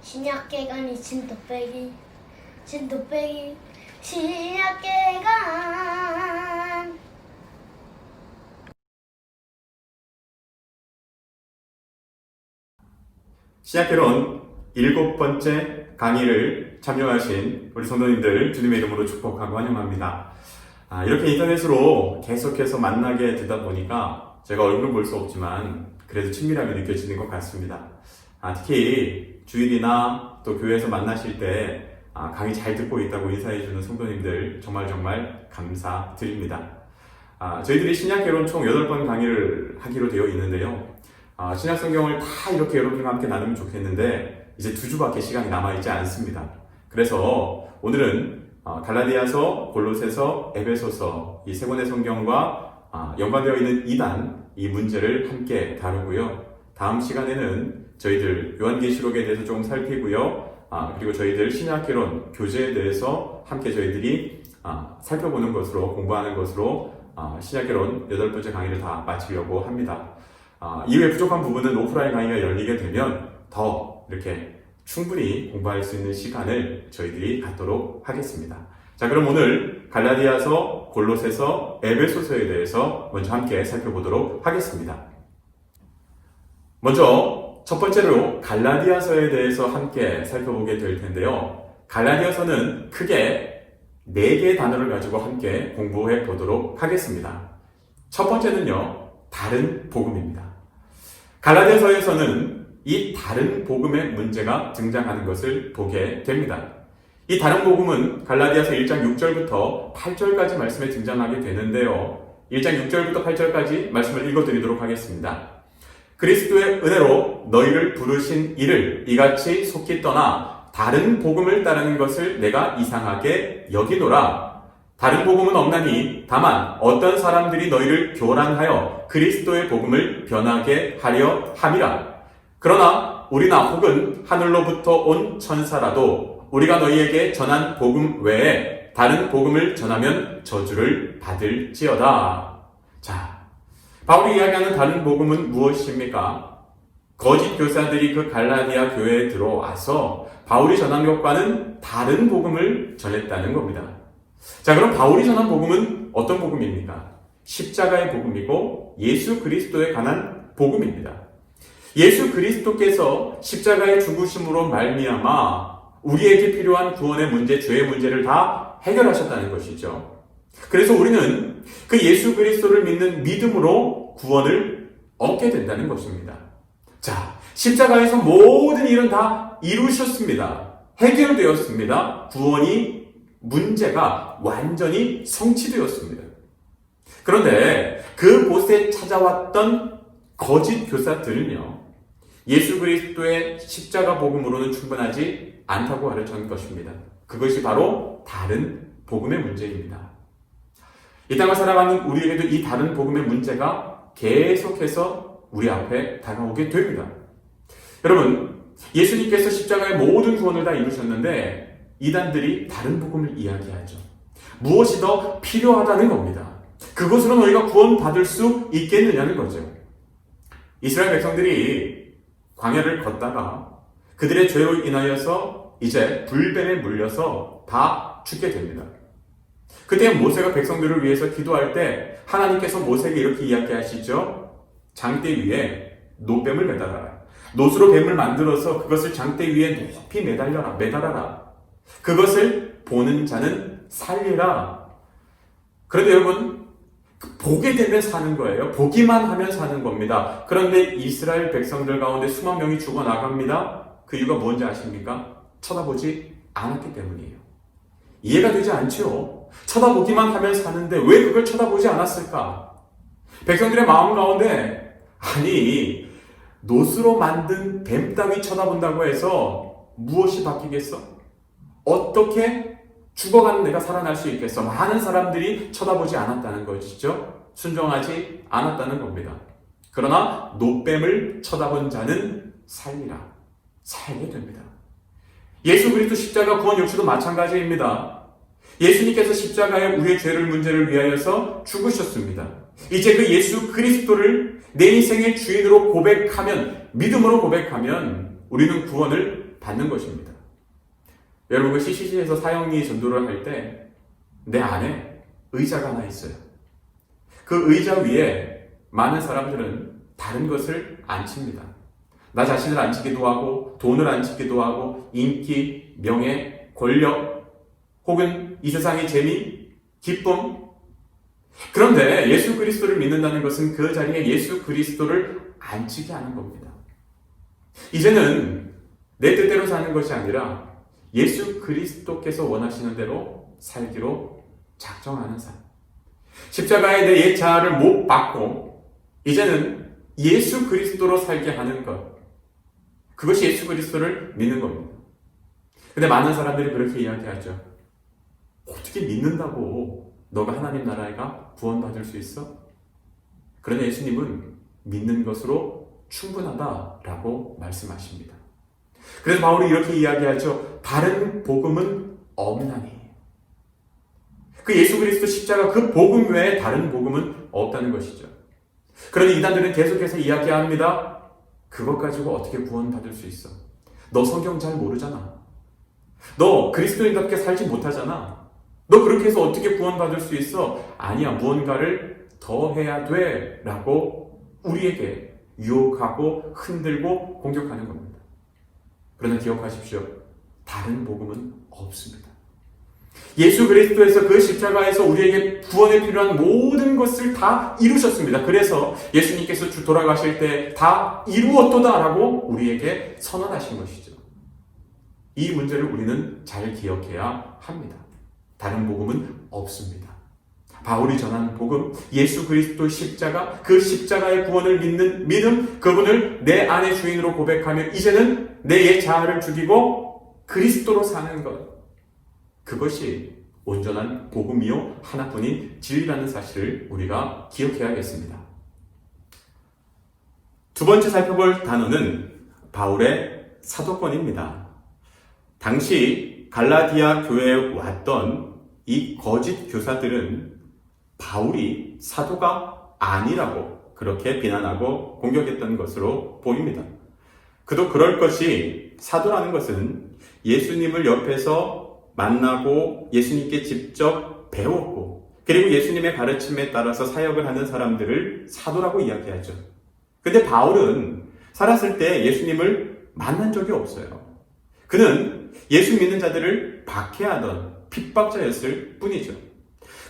신약계간이 진돗배기 신약계간. 신약개론 7번째 강의를 참여하신 우리 성도님들 주님의 이름으로 축복하고 환영합니다. 이렇게 인터넷으로 계속해서 만나게 되다 보니까 제가 얼굴은 볼 수 없지만 그래도 친밀함이 느껴지는 것 같습니다. 특히 주일이나 또 교회에서 만나실 때 강의 잘 듣고 있다고 인사해주는 성도님들 정말 감사드립니다. 저희들이 신약개론 총 8번 강의를 하기로 되어 있는데요. 신약성경을 다 이렇게 여러분과 함께 나누면 좋겠는데 이제 2주밖에 시간이 남아있지 않습니다. 그래서 오늘은 갈라디아서, 골로새서, 에베소서 이 세 권의 성경과 연관되어 있는 이단 이 문제를 함께 다루고요. 다음 시간에는 저희들 요한계시록에 대해서 조금 살피고요. 그리고 저희들 신약개론 교재에 대해서 함께 저희들이 살펴보는 것으로 공부하는 것으로 신약개론 8번째 강의를 다 마치려고 합니다. 이외에 부족한 부분은 오프라인 강의가 열리게 되면 더 이렇게 충분히 공부할 수 있는 시간을 저희들이 갖도록 하겠습니다. 자, 그럼 오늘 갈라디아서, 골로새서, 에베소서에 대해서 먼저 함께 살펴보도록 하겠습니다. 먼저 첫 번째로 갈라디아서에 대해서 함께 살펴보게 될 텐데요. 갈라디아서는 크게 4개의 단어를 가지고 함께 공부해 보도록 하겠습니다. 첫 번째는요, 다른 복음입니다. 갈라디아서에서는 이 다른 복음의 문제가 등장하는 것을 보게 됩니다. 이 다른 복음은 갈라디아서 1장 6절부터 8절까지 말씀에 등장하게 되는데요. 1장 6절부터 8절까지 말씀을 읽어드리도록 하겠습니다. 그리스도의 은혜로 너희를 부르신 이를 이같이 속히 떠나 다른 복음을 따르는 것을 내가 이상하게 여기노라. 다른 복음은 없나니 다만 어떤 사람들이 너희를 교란하여 그리스도의 복음을 변하게 하려 함이라. 그러나 우리나 혹은 하늘로부터 온 천사라도 우리가 너희에게 전한 복음 외에 다른 복음을 전하면 저주를 받을지어다. 자, 바울이 이야기하는 다른 복음은 무엇입니까? 거짓 교사들이 그 갈라디아 교회에 들어와서 바울이 전한 것과는 다른 복음을 전했다는 겁니다. 자, 그럼 바울이 전한 복음은 어떤 복음입니까? 십자가의 복음이고 예수 그리스도에 관한 복음입니다. 예수 그리스도께서 십자가의 죽으심으로 말미암아 우리에게 필요한 구원의 문제, 죄의 문제를 다 해결하셨다는 것이죠. 그래서 우리는 그 예수 그리스도를 믿는 믿음으로 구원을 얻게 된다는 것입니다. 자, 십자가에서 모든 일은 다 이루셨습니다. 해결되었습니다. 구원이 문제가 완전히 성취되었습니다. 그런데 그곳에 찾아왔던 거짓 교사들은요, 예수 그리스도의 십자가 복음으로는 충분하지 않다고 가르친 것입니다. 그것이 바로 다른 복음의 문제입니다. 이 땅을 살아가는 우리에게도 이 다른 복음의 문제가 계속해서 우리 앞에 다가오게 됩니다. 여러분, 예수님께서 십자가의 모든 구원을 다 이루셨는데 이단들이 다른 복음을 이야기하죠. 무엇이 더 필요하다는 겁니다. 그것으로 너희가 구원받을 수 있겠느냐는 거죠. 이스라엘 백성들이 광야를 걷다가 그들의 죄로 인하여서 이제 불뱀에 물려서 다 죽게 됩니다. 그때 모세가 백성들을 위해서 기도할 때 하나님께서 모세에게 이렇게 이야기하시죠. 장대 위에 노뱀을 매달아라. 노수로 뱀을 만들어서 그것을 장대 위에 높이 매달아라. 그것을 보는 자는 살리라. 그런데 여러분, 보게 되면 사는 거예요. 보기만 하면 사는 겁니다. 그런데 이스라엘 백성들 가운데 수만 명이 죽어나갑니다. 그 이유가 뭔지 아십니까? 쳐다보지 않았기 때문이에요. 이해가 되지 않죠? 쳐다보기만 하면 사는데 왜 그걸 쳐다보지 않았을까? 백성들의 마음 가운데 아니, 노스로 만든 뱀 따위 쳐다본다고 해서 무엇이 바뀌겠어? 어떻게 죽어가는 내가 살아날 수 있겠어? 많은 사람들이 쳐다보지 않았다는 것이죠. 순종하지 않았다는 겁니다. 그러나 노뱀을 쳐다본 자는 살리라. 살게 됩니다. 예수 그리스도 십자가 구원 역시도 마찬가지입니다. 예수님께서 십자가에 우리의 죄를 문제를 위하여서 죽으셨습니다. 이제 그 예수 그리스도를 내 인생의 주인으로 고백하면, 믿음으로 고백하면 우리는 구원을 받는 것입니다. 여러분, 그 CCC에서 사형리 전도를 할 때 내 안에 의자가 하나 있어요. 그 의자 위에 많은 사람들은 다른 것을 앉힙니다. 나 자신을 앉히기도 하고 돈을 앉히기도 하고 인기, 명예, 권력 혹은 이 세상의 재미, 기쁨. 그런데 예수 그리스도를 믿는다는 것은 그 자리에 예수 그리스도를 앉히게 하는 겁니다. 이제는 내 뜻대로 사는 것이 아니라 예수 그리스도께서 원하시는 대로 살기로 작정하는 삶. 십자가에 내 옛 자아를 못 받고 이제는 예수 그리스도로 살게 하는 것. 그것이 예수 그리스도를 믿는 겁니다. 근데 많은 사람들이 그렇게 이야기하죠. 어떻게 믿는다고 너가 하나님 나라가 구원받을 수 있어? 그러나 예수님은 믿는 것으로 충분하다라고 말씀하십니다. 그래서 바울이 이렇게 이야기하죠. 다른 복음은 없나니. 그 예수 그리스도 십자가 그 복음 외에 다른 복음은 없다는 것이죠. 그런데 이단들은 계속해서 이야기합니다. 그것 가지고 어떻게 구원받을 수 있어? 너 성경 잘 모르잖아. 너 그리스도인답게 살지 못하잖아. 너 그렇게 해서 어떻게 구원받을 수 있어? 아니야, 무언가를 더 해야 돼 라고 우리에게 유혹하고 흔들고 공격하는 겁니다. 그러나 기억하십시오. 다른 복음은 없습니다. 예수 그리스도에서 그 십자가에서 우리에게 구원에 필요한 모든 것을 다 이루셨습니다. 그래서 예수님께서 돌아가실 때 다 이루었도다라고 우리에게 선언하신 것이죠. 이 문제를 우리는 잘 기억해야 합니다. 다른 복음은 없습니다. 바울이 전한 복음, 예수 그리스도 십자가, 그 십자가의 구원을 믿는 믿음, 그분을 내 안의 주인으로 고백하며 이제는 내 옛 자아를 죽이고 그리스도로 사는 것. 그것이 온전한 복음이요 하나뿐인 진리라는 사실을 우리가 기억해야겠습니다. 두 번째 살펴볼 단어는 바울의 사도권입니다. 당시 갈라디아 교회에 왔던 이 거짓 교사들은 바울이 사도가 아니라고 그렇게 비난하고 공격했던 것으로 보입니다. 그도 그럴 것이 사도라는 것은 예수님을 옆에서 만나고 예수님께 직접 배웠고 그리고 예수님의 가르침에 따라서 사역을 하는 사람들을 사도라고 이야기하죠. 근데 바울은 살았을 때 예수님을 만난 적이 없어요. 그는 예수 믿는 자들을 박해하던 핍박자였을 뿐이죠.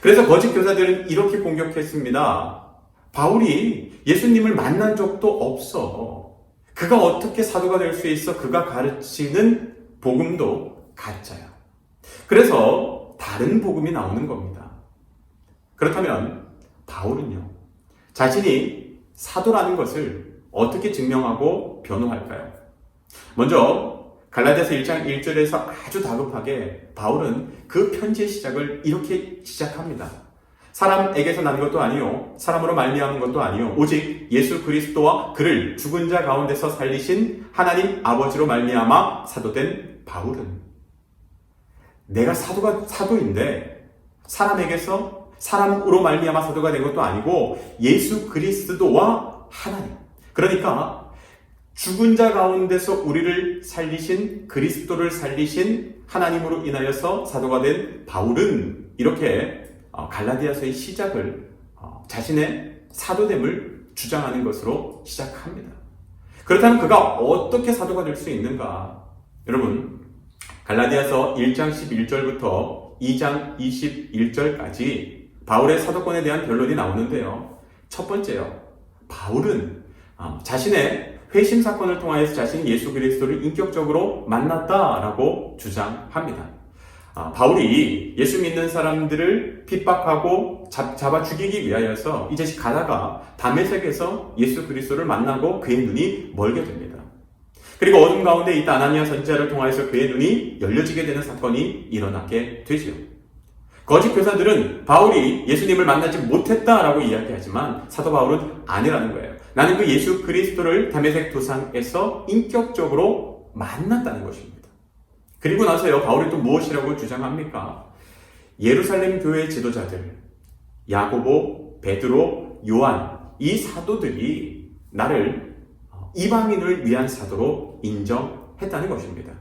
그래서 거짓 교사들은 이렇게 공격했습니다. 바울이 예수님을 만난 적도 없어. 그가 어떻게 사도가 될 수 있어? 그가 가르치는 복음도 가짜야. 그래서 다른 복음이 나오는 겁니다. 그렇다면 바울은요, 자신이 사도라는 것을 어떻게 증명하고 변호할까요? 먼저 갈라디아서 1장 1절에서 아주 다급하게 바울은 그 편지의 시작을 이렇게 시작합니다. 사람에게서 난 것도 아니요 사람으로 말미암은 것도 아니요 오직 예수 그리스도와 그를 죽은 자 가운데서 살리신 하나님 아버지로 말미암아 사도된 바울은, 내가 사도인데 사람에게서 사람으로 말미암아 사도가 된 것도 아니고 예수 그리스도와 하나님, 그러니까 죽은 자 가운데서 우리를 살리신 그리스도를 살리신 하나님으로 인하여서 사도가 된 바울은 이렇게 갈라디아서의 시작을 자신의 사도됨을 주장하는 것으로 시작합니다. 그렇다면 그가 어떻게 사도가 될 수 있는가? 여러분, 갈라디아서 1장 11절부터 2장 21절까지 바울의 사도권에 대한 변론이 나오는데요. 첫 번째요, 바울은 자신의 회심 사건을 통하여서 자신이 예수 그리스도를 인격적으로 만났다라고 주장합니다. 바울이 예수 믿는 사람들을 핍박하고 잡아 죽이기 위하여서 이제 가다가 다메섹에서 예수 그리스도를 만나고 그의 눈이 멀게 됩니다. 그리고 어둠 가운데 있다 아나니아 선지자를 통하여서 그의 눈이 열려지게 되는 사건이 일어나게 되죠. 거짓 교사들은 바울이 예수님을 만나지 못했다라고 이야기하지만 사도 바울은 아니라는 거예요. 나는 그 예수 그리스도를 다메섹 도상에서 인격적으로 만났다는 것입니다. 그리고 나서요, 바울이 또 무엇이라고 주장합니까? 예루살렘 교회 지도자들, 야고보, 베드로, 요한, 이 사도들이 나를 이방인을 위한 사도로 인정했다. 인정했다는 것입니다.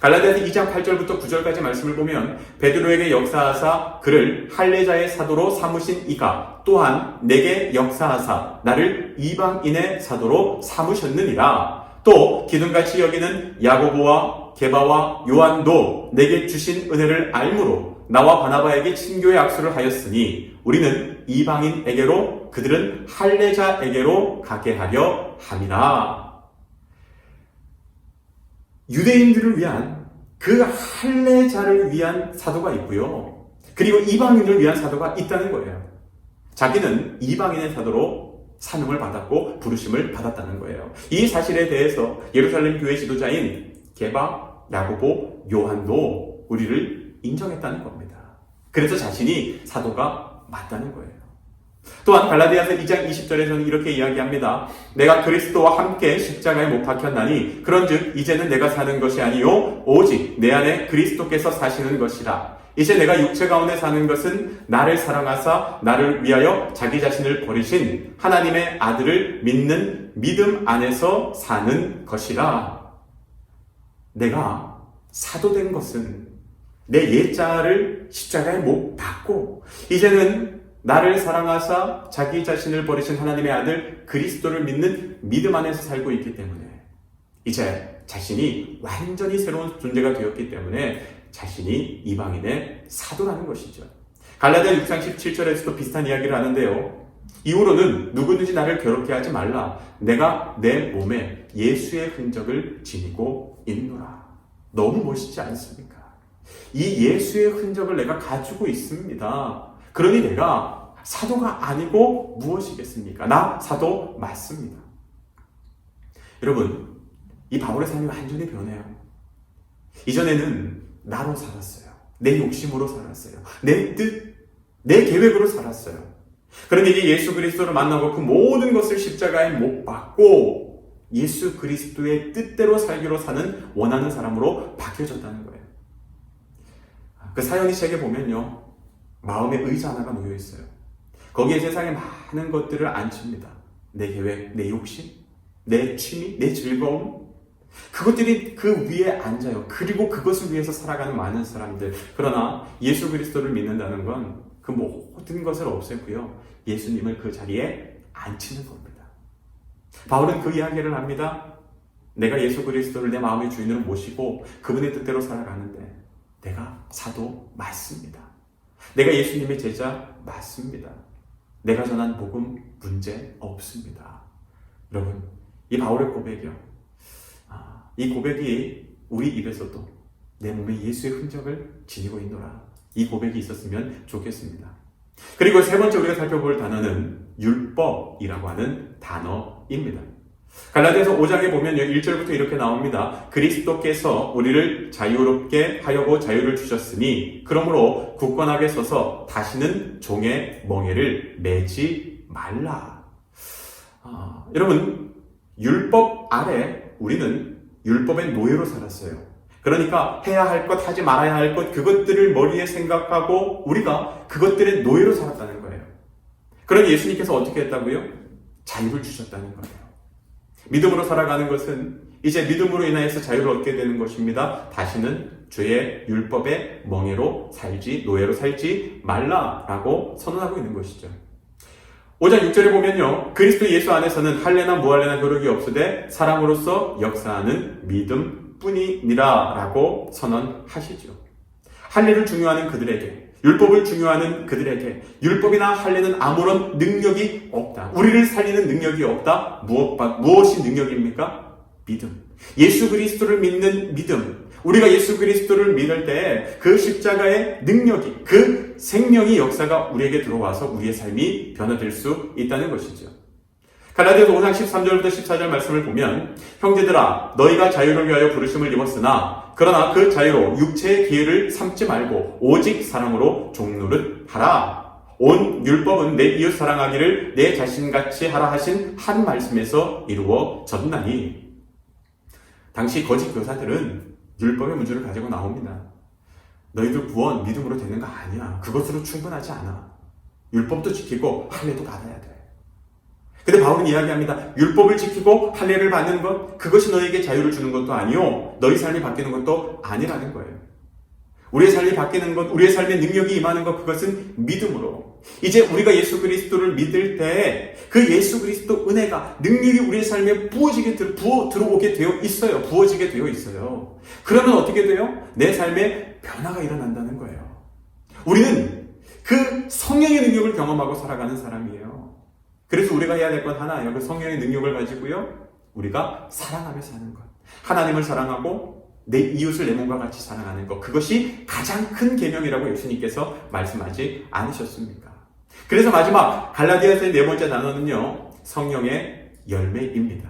갈라디아서 2장 8절부터 9절까지 말씀을 보면 베드로에게 역사하사 그를 할례자의 사도로 삼으신 이가 또한 내게 역사하사 나를 이방인의 사도로 삼으셨느니라. 또 기둥같이 여기는 야고보와 게바와 요한도 내게 주신 은혜를 알므로 나와 바나바에게 친교의 악수를 하였으니 우리는 이방인에게로 그들은 할례자에게로 가게 하려 함이라. 유대인들을 위한 그 할례자를 위한 사도가 있고요. 그리고 이방인을 위한 사도가 있다는 거예요. 자기는 이방인의 사도로 사명을 받았고 부르심을 받았다는 거예요. 이 사실에 대해서 예루살렘 교회 지도자인 게바, 야고보, 요한도 우리를 인정했다는 겁니다. 그래서 자신이 사도가 맞다는 거예요. 또한 갈라디아서 2장 20절에서는 이렇게 이야기합니다. 내가 그리스도와 함께 십자가에 못 박혔나니 그런즉 이제는 내가 사는 것이 아니요 오직 내 안에 그리스도께서 사시는 것이라. 이제 내가 육체 가운데 사는 것은 나를 사랑하사 나를 위하여 자기 자신을 버리신 하나님의 아들을 믿는 믿음 안에서 사는 것이라. 내가 사도된 것은 내 옛자를 십자가에 못 박고 이제는 나를 사랑하사 자기 자신을 버리신 하나님의 아들 그리스도를 믿는 믿음 안에서 살고 있기 때문에 이제 자신이 완전히 새로운 존재가 되었기 때문에 자신이 이방인의 사도라는 것이죠. 갈라디아 6장 17절에서도 비슷한 이야기를 하는데요. 이후로는 누구든지 나를 괴롭게 하지 말라. 내가 내 몸에 예수의 흔적을 지니고 있노라. 너무 멋있지 않습니까? 이 예수의 흔적을 내가 가지고 있습니다. 그러니 내가 사도가 아니고 무엇이겠습니까? 나 사도 맞습니다. 여러분, 이 바울의 삶이 완전히 변해요. 이전에는 나로 살았어요. 내 욕심으로 살았어요. 내 뜻, 내 계획으로 살았어요. 그런데 이제 예수 그리스도를 만나고 그 모든 것을 십자가에 못 박고 예수 그리스도의 뜻대로 살기로 사는 원하는 사람으로 바뀌어졌다는 거예요. 그 사연이 책에 보면요. 마음에 의자 하나가 놓여 있어요. 거기에 세상에 많은 것들을 앉힙니다. 내 계획, 내 욕심, 내 취미, 내 즐거움. 그것들이 그 위에 앉아요. 그리고 그것을 위해서 살아가는 많은 사람들. 그러나 예수 그리스도를 믿는다는 건 그 모든 것을 없애고요. 예수님을 그 자리에 앉히는 겁니다. 바울은 그 이야기를 합니다. 내가 예수 그리스도를 내 마음의 주인으로 모시고 그분의 뜻대로 살아가는데 내가 사도 맞습니다. 내가 예수님의 제자 맞습니다. 내가 전한 복음 문제 없습니다. 여러분, 이 바울의 고백이요. 이 고백이 우리 입에서도 내 몸에 예수의 흔적을 지니고 있노라. 이 고백이 있었으면 좋겠습니다. 그리고 세 번째 우리가 살펴볼 단어는 율법이라고 하는 단어입니다. 갈라디아서 5장에 보면요. 1절부터 이렇게 나옵니다. 그리스도께서 우리를 자유롭게 하려고 자유를 주셨으니 그러므로 굳건하게 서서 다시는 종의 멍에를 매지 말라. 여러분, 율법 아래 우리는 율법의 노예로 살았어요. 그러니까 해야 할 것, 하지 말아야 할 것, 그것들을 머리에 생각하고 우리가 그것들의 노예로 살았다는 거예요. 그러니 예수님께서 어떻게 했다고요? 자유를 주셨다는 거예요. 믿음으로 살아가는 것은 이제 믿음으로 인하여서 자유를 얻게 되는 것입니다. 다시는 죄의 율법의 멍에로 살지, 노예로 살지 말라라고 선언하고 있는 것이죠. 5장 6절에 보면요. 그리스도 예수 안에서는 할례나 무할례나 효력이 없으되 사람으로서 역사하는 믿음 뿐이니라 라고 선언하시죠. 할례를 중요하는 그들에게, 율법을 중요하는 그들에게 율법이나 할례는 아무런 능력이 없다. 우리를 살리는 능력이 없다. 무엇이 능력입니까? 믿음. 예수 그리스도를 믿는 믿음. 우리가 예수 그리스도를 믿을 때 그 십자가의 능력이, 그 생명의 역사가 우리에게 들어와서 우리의 삶이 변화될 수 있다는 것이죠. 갈라디아서 5장 13절부터 14절 말씀을 보면 형제들아 너희가 자유를 위하여 부르심을 입었으나 그러나 그 자유로 육체의 기회를 삼지 말고 오직 사랑으로 종노릇 하라. 온 율법은 내 이웃 사랑하기를 내 자신같이 하라 하신 한 말씀에서 이루어졌나니. 당시 거짓 교사들은 율법의 문제를 가지고 나옵니다. 너희들 구원 믿음으로 되는 거 아니야. 그것으로 충분하지 않아. 율법도 지키고 할례도 받아야 돼. 근데 바울은 이야기합니다. 율법을 지키고 할례를 받는 것, 그것이 너에게 자유를 주는 것도 아니요, 너희 삶이 바뀌는 것도 아니라는 거예요. 우리의 삶이 바뀌는 것, 우리의 삶에 능력이 임하는 것, 그것은 믿음으로. 이제 우리가 예수 그리스도를 믿을 때 그 예수 그리스도 은혜가, 능력이 우리의 삶에 들어오게 되어 있어요. 부어지게 되어 있어요. 그러면 어떻게 돼요? 내 삶에 변화가 일어난다는 거예요. 우리는 그 성령의 능력을 경험하고 살아가는 사람이에요. 그래서 우리가 해야 될 건 하나예요. 그 성령의 능력을 가지고요, 우리가 사랑하며 사는 것. 하나님을 사랑하고 내 이웃을 내 몸과 같이 사랑하는 것. 그것이 가장 큰 계명이라고 예수님께서 말씀하지 않으셨습니까? 그래서 마지막 갈라디아서의 네 번째 단어는요, 성령의 열매입니다.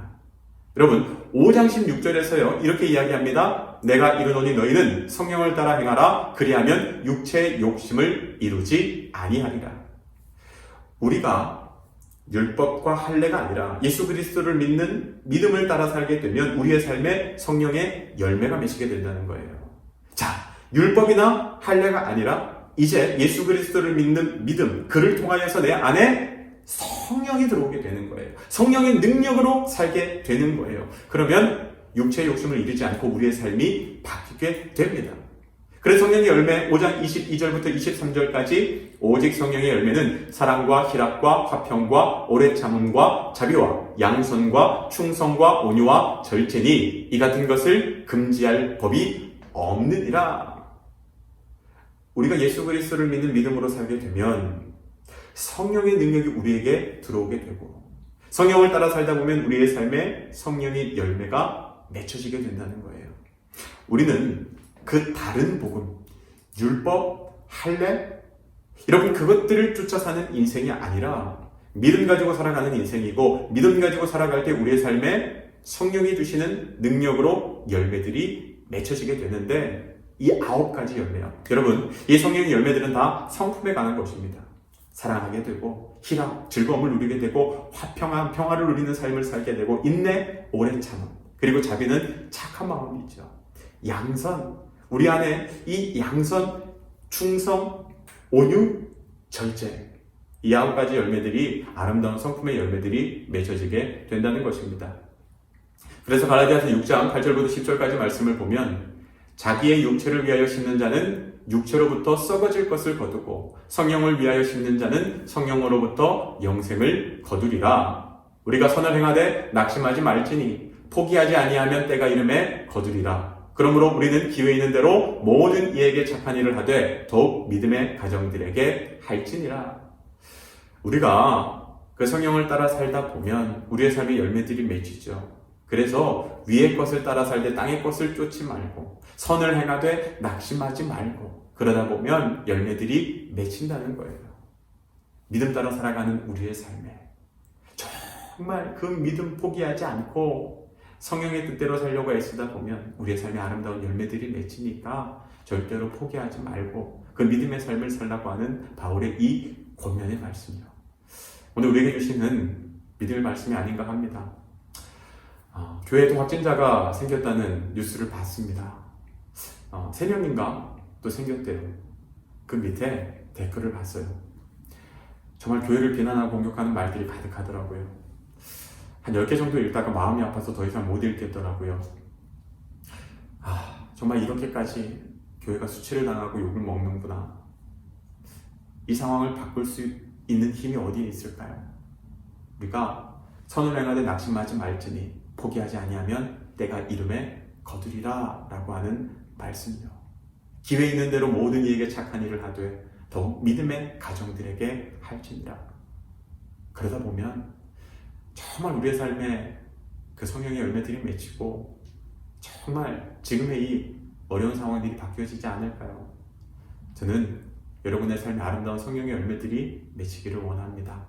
여러분 5장 16절에서요 이렇게 이야기합니다. 내가 이르노니 너희는 성령을 따라 행하라. 그리하면 육체의 욕심을 이루지 아니하리라. 우리가 율법과 할례가 아니라 예수 그리스도를 믿는 믿음을 따라 살게 되면 우리의 삶에 성령의 열매가 맺히게 된다는 거예요. 자, 율법이나 할례가 아니라 이제 예수 그리스도를 믿는 믿음, 그를 통하여서 내 안에 성령이 들어오게 되는 거예요. 성령의 능력으로 살게 되는 거예요. 그러면 육체의 욕심을 이루지 않고 우리의 삶이 바뀌게 됩니다. 그래서 성령의 열매 5장 22절부터 23절까지 오직 성령의 열매는 사랑과 희락과 화평과 오래 참음과 자비와 양선과 충성과 온유와 절제니 이 같은 것을 금지할 법이 없느니라. 우리가 예수 그리스도를 믿는 믿음으로 살게 되면 성령의 능력이 우리에게 들어오게 되고 성령을 따라 살다 보면 우리의 삶에 성령의 열매가 맺혀지게 된다는 거예요. 우리는 그 다른 복음, 율법, 할례, 여러분 그것들을 쫓아 사는 인생이 아니라 믿음 가지고 살아가는 인생이고, 믿음 가지고 살아갈 때 우리의 삶에 성령이 주시는 능력으로 열매들이 맺혀지게 되는데, 이 9가지 열매요. 여러분, 이 성령의 열매들은 다 성품에 관한 것입니다. 사랑하게 되고, 희락, 즐거움을 누리게 되고, 화평한 평화를 누리는 삶을 살게 되고, 인내, 오래 참음, 그리고 자비는 착한 마음이죠. 양선, 우리 안에 이 양선, 충성, 온유, 절제, 이 9가지 열매들이, 아름다운 성품의 열매들이 맺어지게 된다는 것입니다. 그래서 갈라디아서 6장 8절부터 10절까지 말씀을 보면, 자기의 육체를 위하여 심는 자는 육체로부터 썩어질 것을 거두고 성령을 위하여 심는 자는 성령으로부터 영생을 거두리라. 우리가 선을 행하되 낙심하지 말지니 포기하지 아니하면 때가 이름에 거두리라. 그러므로 우리는 기회 있는 대로 모든 이에게 착한 일을 하되 더욱 믿음의 가정들에게 할지니라. 우리가 그 성령을 따라 살다 보면 우리의 삶의 열매들이 맺히죠. 그래서 위의 것을 따라 살되 땅의 것을 쫓지 말고 선을 행하되 낙심하지 말고 그러다 보면 열매들이 맺힌다는 거예요. 믿음 따라 살아가는 우리의 삶에 정말 그 믿음 포기하지 않고 성령의 뜻대로 살려고 애쓰다 보면 우리의 삶에 아름다운 열매들이 맺히니까 절대로 포기하지 말고 그 믿음의 삶을 살라고 하는 바울의 이 권면의 말씀이요. 오늘 우리에게 주시는 믿음의 말씀이 아닌가 합니다. 교회에 또 확진자가 생겼다는 뉴스를 봤습니다. 3명인가 또 생겼대요. 그 밑에 댓글을 봤어요. 정말 교회를 비난하고 공격하는 말들이 가득하더라고요. 한 10개 정도 읽다가 마음이 아파서 더 이상 못 읽겠더라고요. 정말 이렇게까지 교회가 수치를 당하고 욕을 먹는구나. 이 상황을 바꿀 수 있는 힘이 어디에 있을까요? 우리가 선을 행하되 낙심하지 말지니 포기하지 아니하면 때가 이름에 거두리라 라고 하는 말씀이요. 기회 있는 대로 모든 이에게 착한 일을 하되 더욱 믿음의 가정들에게 할지니라. 그러다 보면 정말 우리의 삶에 그 성령의 열매들이 맺히고 정말 지금의 이 어려운 상황들이 바뀌어지지 않을까요? 저는 여러분의 삶에 아름다운 성령의 열매들이 맺히기를 원합니다.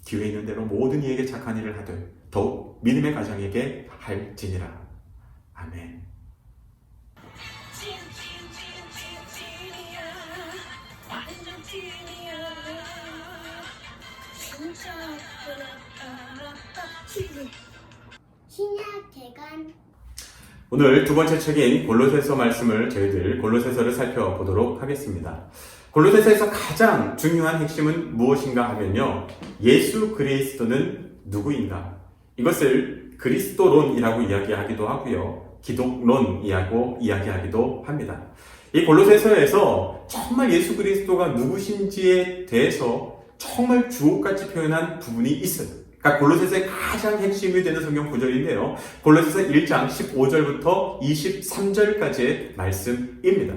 기회 있는 대로 모든 이에게 착한 일을 하되 더욱 믿음의 가정에게 할지니라. 아멘. 신약 개관. 오늘 두 번째 책인 골로새서 말씀을 저희들 골로새서를 살펴보도록 하겠습니다. 골로새서에서 가장 중요한 핵심은 무엇인가 하면요, 예수 그리스도는 누구인가? 이것을 그리스도론이라고 이야기하기도 하고요. 기독론이라고 이야기하기도 합니다. 이 골로새서에서 정말 예수 그리스도가 누구신지에 대해서 정말 주옥같이 표현한 부분이 있어요. 그러니까 골로새서의 가장 핵심이 되는 성경 구절인데요. 골로새서 1장 15절부터 23절까지의 말씀입니다.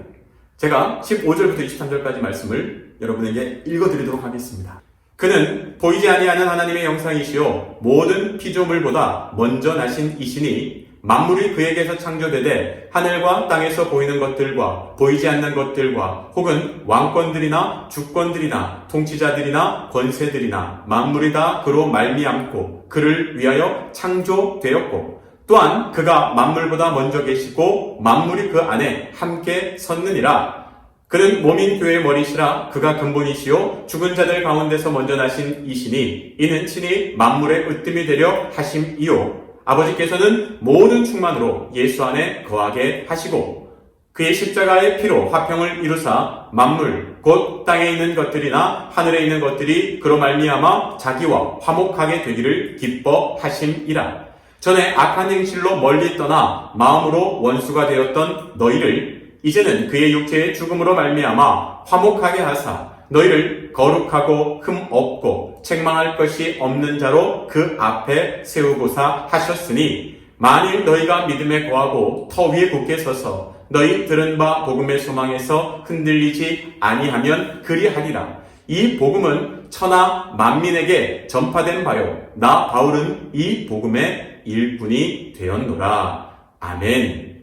제가 15절부터 23절까지 말씀을 여러분에게 읽어드리도록 하겠습니다. 그는 보이지 아니하는 하나님의 형상이시요 모든 피조물보다 먼저 나신 이시니 만물이 그에게서 창조되되 하늘과 땅에서 보이는 것들과 보이지 않는 것들과 혹은 왕권들이나 주권들이나 통치자들이나 권세들이나 만물이 다 그로 말미암고 그를 위하여 창조되었고 또한 그가 만물보다 먼저 계시고 만물이 그 안에 함께 섰느니라. 그는 몸인 교회의 머리시라. 그가 근본이시요 죽은 자들 가운데서 먼저 나신 이시니 이는 친히 만물의 으뜸이 되려 하심이요 아버지께서는 모든 충만으로 예수 안에 거하게 하시고 그의 십자가의 피로 화평을 이루사 만물 곧 땅에 있는 것들이나 하늘에 있는 것들이 그로 말미암아 자기와 화목하게 되기를 기뻐하심이라. 전에 악한 행실로 멀리 떠나 마음으로 원수가 되었던 너희를 이제는 그의 육체의 죽음으로 말미암아 화목하게 하사 너희를 거룩하고 흠 없고 책망할 것이 없는 자로 그 앞에 세우고사 하셨으니 만일 너희가 믿음에 거하고 터 위에 굳게 서서 너희 들은 바 복음의 소망에서 흔들리지 아니하면 그리하리라. 이 복음은 천하 만민에게 전파된 바요 나 바울은 이 복음의 일꾼이 되었노라. 아멘.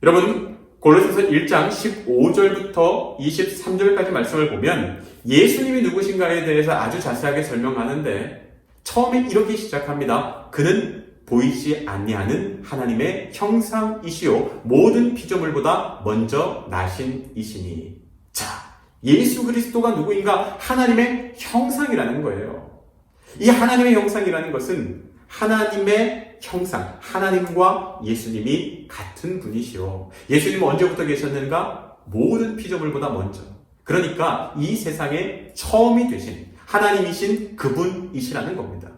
여러분 골로새서 1장 15절부터 23절까지 말씀을 보면 예수님이 누구신가에 대해서 아주 자세하게 설명하는데 처음에 이렇게 시작합니다. 그는 보이지 아니하는 하나님의 형상이시요 모든 피조물보다 먼저 나신 이시니. 자, 예수 그리스도가 누구인가? 하나님의 형상이라는 거예요. 이 하나님의 형상이라는 것은 하나님의 형상, 하나님과 예수님이 같은 분이시오. 예수님은 언제부터 계셨는가? 모든 피조물보다 먼저. 그러니까 이 세상에 처음이 되신 하나님이신 그분이시라는 겁니다.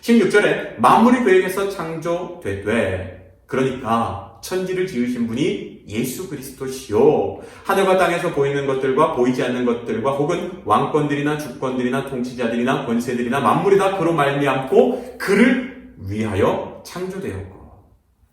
16절에 만물이 그에게서 창조되되 그러니까 천지를 지으신 분이 예수 그리스도시요 하늘과 땅에서 보이는 것들과 보이지 않는 것들과 혹은 왕권들이나 주권들이나 통치자들이나 권세들이나 만물이 다 그로 말미암고 그를 위하여 창조되었고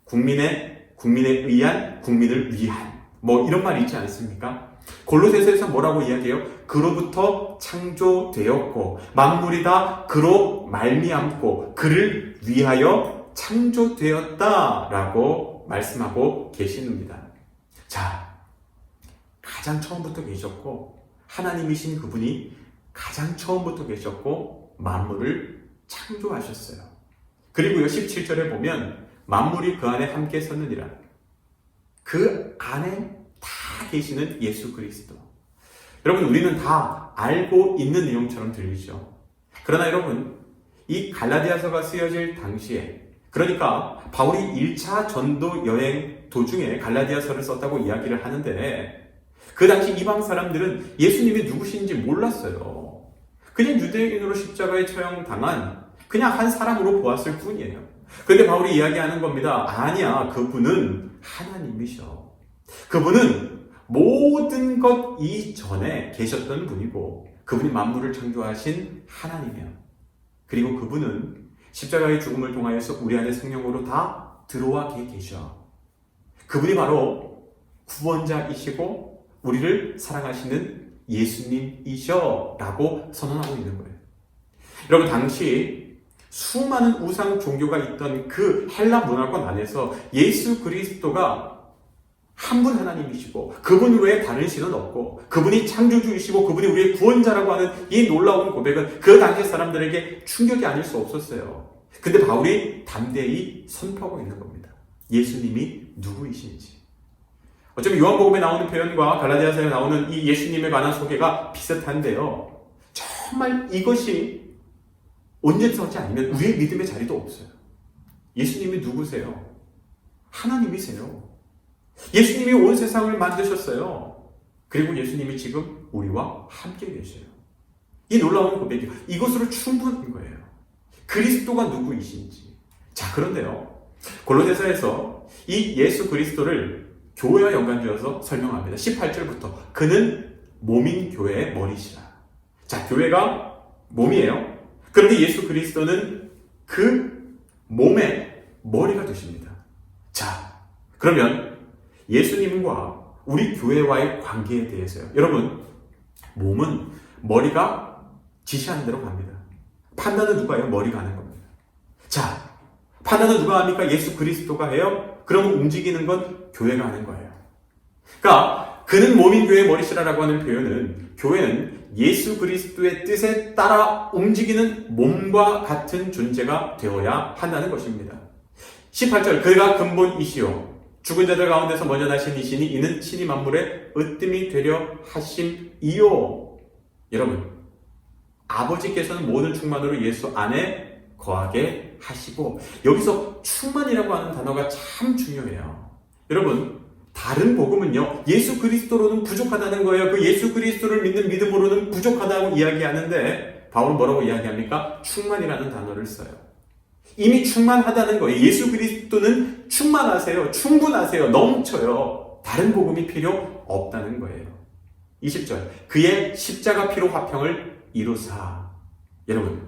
국민에 의한 국민을 위한 뭐 이런 말이 있지 않습니까? 골로새서에서 뭐라고 이야기해요? 그로부터 창조되었고 만물이 다 그로 말미암고 그를 위하여 창조되었다라고 말씀하고 계십니다. 자, 가장 처음부터 계셨고 하나님이신 그분이 가장 처음부터 계셨고 만물을 창조하셨어요. 그리고요 17절에 보면 만물이 그 안에 함께 섰느니라. 그 안에 다 계시는 예수 그리스도. 여러분 우리는 다 알고 있는 내용처럼 들리죠. 그러나 여러분 이 갈라디아서가 쓰여질 당시에 그러니까 바울이 1차 전도 여행 도중에 갈라디아서를 썼다고 이야기를 하는데 그 당시 이방 사람들은 예수님이 누구신지 몰랐어요. 그냥 유대인으로 십자가에 처형당한 그냥 한 사람으로 보았을 뿐이에요. 그런데 바울이 이야기하는 겁니다. 아니야, 그분은 하나님이셔. 그분은 모든 것 이전에 계셨던 분이고 그분이 만물을 창조하신 하나님이야. 그리고 그분은 십자가의 죽음을 통하여서 우리 안에 성령으로 다 들어와 계셔. 그분이 바로 구원자이시고 우리를 사랑하시는 예수님이셔 라고 선언하고 있는 거예요. 여러분 당시 수많은 우상 종교가 있던 그 헬라 문화권 안에서 예수 그리스도가 한 분 하나님이시고 그분 외에 다른 신은 없고 그분이 창조주이시고 그분이 우리의 구원자라고 하는 이 놀라운 고백은 그 당시 사람들에게 충격이 아닐 수 없었어요. 근데 바울이 담대히 선포하고 있는 겁니다. 예수님이 누구이신지. 어쩌면 요한복음에 나오는 표현과 갈라디아서에 나오는 이 예수님에 관한 소개가 비슷한데요. 정말 이것이 온전하지 않으면 우리의 믿음의 자리도 없어요. 예수님이 누구세요? 하나님이세요. 예수님이 온 세상을 만드셨어요. 그리고 예수님이 지금 우리와 함께 계셔요. 이 놀라운 고백이 이것으로 충분한 거예요. 그리스도가 누구이신지. 자, 그런데요. 골로새서에서 이 예수 그리스도를 교회와 연관지어서 설명합니다. 18절부터 그는 몸인 교회의 머리시라. 자, 교회가 몸이에요. 그런데 예수 그리스도는 그 몸의 머리가 되십니다. 자, 그러면 예수님과 우리 교회와의 관계에 대해서요. 여러분, 몸은 머리가 지시하는 대로 갑니다. 판단은 누가 해요? 머리가 하는 겁니다. 자, 판단은 누가 합니까? 예수 그리스도가 해요? 그러면 움직이는 건 교회가 하는 거예요. 그러니까 그는 몸인 교회의 머리시라라고 하는 표현은 교회는 예수 그리스도의 뜻에 따라 움직이는 몸과 같은 존재가 되어야 한다는 것입니다. 18절 그가 근본이시요 죽은 자들 가운데서 먼저 나신 이시니 이는 친히 만물의 으뜸이 되려 하심이요. 여러분, 아버지께서는 모든 충만으로 예수 안에 거하게 하시고, 여기서 충만이라고 하는 단어가 참 중요해요. 여러분, 다른 복음은요, 예수 그리스도로는 부족하다는 거예요. 그 예수 그리스도를 믿는 믿음으로는 부족하다고 이야기하는데, 바울은 뭐라고 이야기합니까? 충만이라는 단어를 써요. 이미 충만하다는 거예요. 예수 그리스도는 충만하세요. 충분하세요. 넘쳐요. 다른 복음이 필요 없다는 거예요. 20절 그의 십자가 피로 화평을 이루사. 여러분,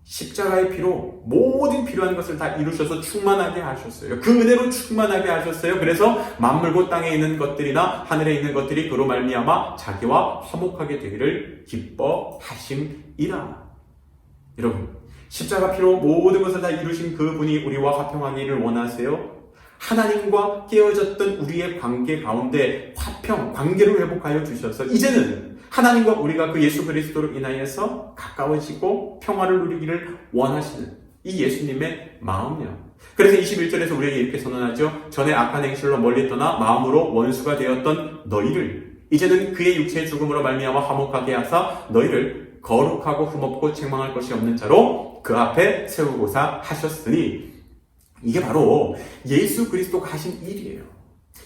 십자가의 피로 모든 필요한 것을 다 이루셔서 충만하게 하셨어요. 그 은혜로 충만하게 하셨어요. 그래서 만물고 땅에 있는 것들이나 하늘에 있는 것들이 그로 말미암아 자기와 화목하게 되기를 기뻐하심이라. 여러분, 십자가 피로 모든 것을 다 이루신 그분이 우리와 화평하기를 원하세요. 하나님과 깨어졌던 우리의 관계 가운데 화평, 관계를 회복하여 주셔서 이제는 하나님과 우리가 그 예수 그리스도로 인하여서 가까워지고 평화를 누리기를 원하시는 이 예수님의 마음이요. 그래서 21절에서 우리에게 이렇게 선언하죠. 전에 악한 행실로 멀리 떠나 마음으로 원수가 되었던 너희를 이제는 그의 육체의 죽음으로 말미암아 화목하게 하사 너희를 거룩하고 흠없고 책망할 것이 없는 자로 그 앞에 세우고자 하셨으니, 이게 바로 예수 그리스도가 하신 일이에요.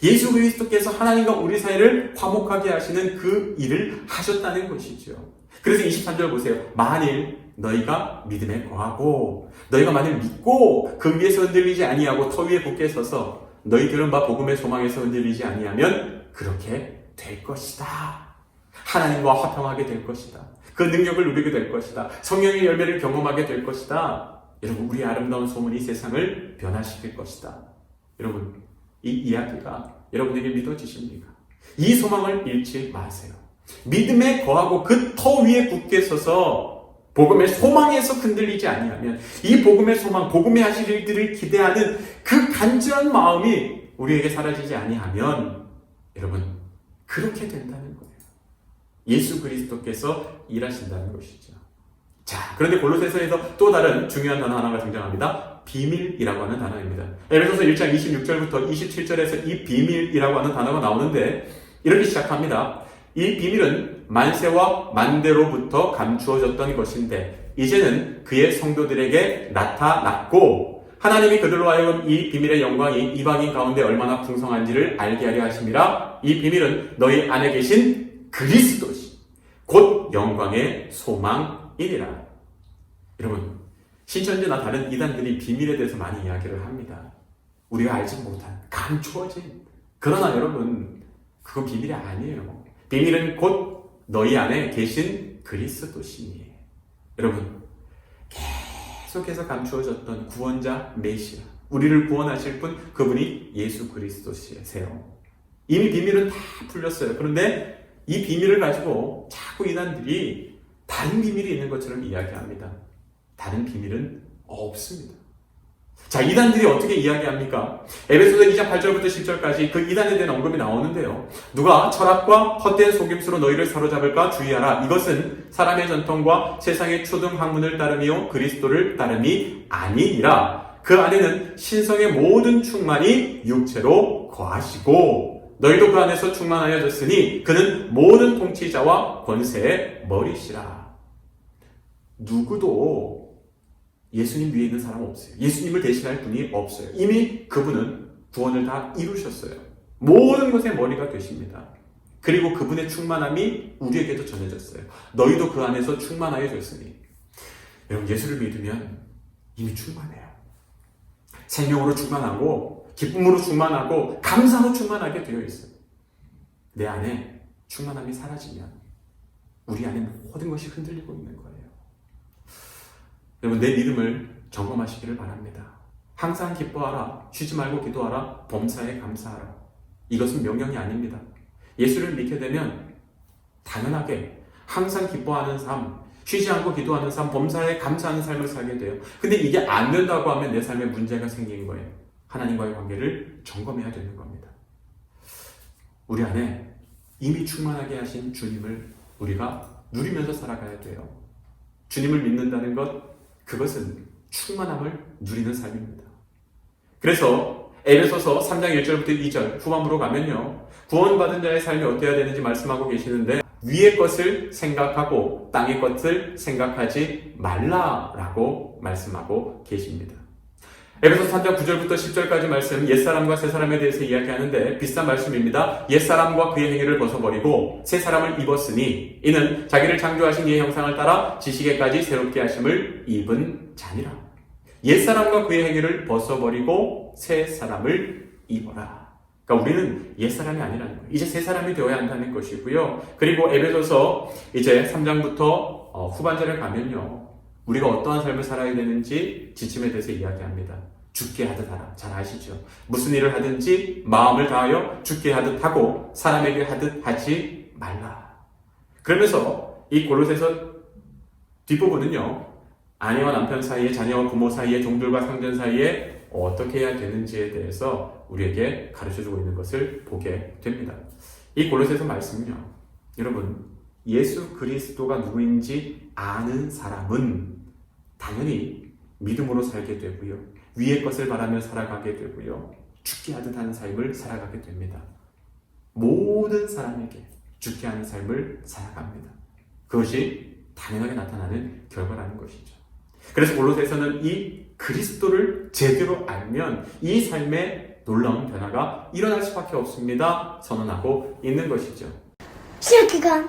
예수 그리스도께서 하나님과 우리 사이를 화목하게 하시는 그 일을 하셨다는 것이죠. 그래서 23절 보세요. 만일 너희가 믿음에 거하고 너희가 만일 믿고 그 위에서 흔들리지 아니하고 터 위에 굳게 서서 너희 들은 바 복음의 소망에서 흔들리지 아니하면 그렇게 될 것이다. 하나님과 화평하게 될 것이다. 그 능력을 누리게 될 것이다. 성령의 열매를 경험하게 될 것이다. 여러분, 우리의 아름다운 소문이 세상을 변화시킬 것이다. 여러분, 이 이야기가 여러분에게 믿어지십니까? 이 소망을 잃지 마세요. 믿음에 거하고 그 터 위에 굳게 서서 복음의 소망에서 흔들리지 아니하면, 이 복음의 소망, 복음의 하실 일들을 기대하는 그 간절한 마음이 우리에게 사라지지 아니하면 여러분, 그렇게 된다는 거예요. 예수 그리스도께서 일하신다는 것이죠. 자, 그런데 골로새서에서 또 다른 중요한 단어 하나가 등장합니다. 비밀이라고 하는 단어입니다. 에베소서 1장 26절부터 27절에서 이 비밀이라고 하는 단어가 나오는데 이렇게 시작합니다. 이 비밀은 만세와 만대로부터 감추어졌던 것인데 이제는 그의 성도들에게 나타났고 하나님이 그들로 하여금 이 비밀의 영광이 이방인 가운데 얼마나 풍성한지를 알게 하려 하심이라. 이 비밀은 너희 안에 계신 그리스도시 곧 영광의 소망이니라. 여러분, 신천지나 다른 이단들이 비밀에 대해서 많이 이야기를 합니다. 우리가 알지 못한 감추어진. 그러나 여러분, 그건 비밀이 아니에요. 비밀은 곧 너희 안에 계신 그리스도시니. 여러분, 계속해서 감추어졌던 구원자 메시아, 우리를 구원하실 분, 그분이 예수 그리스도시세요. 이미 비밀은 다 풀렸어요. 그런데 이 비밀을 가지고 자꾸 이단들이 다른 비밀이 있는 것처럼 이야기합니다. 다른 비밀은 없습니다. 자, 이단들이 어떻게 이야기합니까? 에베소서 2장 8절부터 10절까지 그 이단에 대한 언급이 나오는데요. 누가 철학과 헛된 속임수로 너희를 사로잡을까 주의하라. 이것은 사람의 전통과 세상의 초등 학문을 따름이요 그리스도를 따름이 아니니라. 그 안에는 신성의 모든 충만이 육체로 거하시고 너희도 그 안에서 충만하여졌으니 그는 모든 통치자와 권세의 머리시라. 누구도 예수님 위에 있는 사람은 없어요. 예수님을 대신할 분이 없어요. 이미 그분은 구원을 다 이루셨어요. 모든 것의 머리가 되십니다. 그리고 그분의 충만함이 우리에게도 전해졌어요. 너희도 그 안에서 충만하여졌으니. 여러분, 예수를 믿으면 이미 충만해요. 생명으로 충만하고 기쁨으로 충만하고 감사로 충만하게 되어 있어요. 내 안에 충만함이 사라지면 우리 안에 모든 것이 흔들리고 있는 거예요. 여러분, 내 믿음을 점검하시기를 바랍니다. 항상 기뻐하라, 쉬지 말고 기도하라, 범사에 감사하라. 이것은 명령이 아닙니다. 예수를 믿게 되면 당연하게 항상 기뻐하는 삶, 쉬지 않고 기도하는 삶, 범사에 감사하는 삶을 살게 돼요. 근데 이게 안 된다고 하면 내 삶에 문제가 생긴 거예요. 하나님과의 관계를 점검해야 되는 겁니다. 우리 안에 이미 충만하게 하신 주님을 우리가 누리면서 살아가야 돼요. 주님을 믿는다는 것, 그것은 충만함을 누리는 삶입니다. 그래서 에베소서 3장 1절부터 2절 후반부로 가면요, 구원받은 자의 삶이 어때야 되는지 말씀하고 계시는데, 위의 것을 생각하고 땅의 것을 생각하지 말라라고 말씀하고 계십니다. 에베소서 3장 9절부터 10절까지 말씀, 옛사람과 새사람에 대해서 이야기하는데 비슷한 말씀입니다. 옛사람과 그의 행위를 벗어버리고 새사람을 입었으니 이는 자기를 창조하신 이의 형상을 따라 지식에까지 새롭게 하심을 입은 자니라. 옛사람과 그의 행위를 벗어버리고 새사람을 입어라. 그러니까 우리는 옛사람이 아니라는 거예요. 이제 새사람이 되어야 한다는 것이고요. 그리고 에베소서 이제 3장부터 후반절에 가면요, 우리가 어떠한 삶을 살아야 되는지 지침에 대해서 이야기합니다. 죽게 하듯 하라. 잘 아시죠? 무슨 일을 하든지 마음을 다하여 죽게 하듯 하고 사람에게 하듯 하지 말라. 그러면서 이 골로새서 뒷부분은요, 아내와 남편 사이에, 자녀와 부모 사이에, 종들과 상전 사이에 어떻게 해야 되는지에 대해서 우리에게 가르쳐주고 있는 것을 보게 됩니다. 이 골로새서 말씀은요, 여러분, 예수 그리스도가 누구인지 아는 사람은 당연히 믿음으로 살게 되고요, 위의 것을 바라며 살아가게 되고요, 죽게 하듯 하는 삶을 살아가게 됩니다. 모든 사람에게 죽게 하는 삶을 살아갑니다. 그것이 당연하게 나타나는 결과라는 것이죠. 그래서 골로새서는 이 그리스도를 제대로 알면 이 삶에 놀라운 변화가 일어날 수밖에 없습니다. 선언하고 있는 것이죠. 시작기간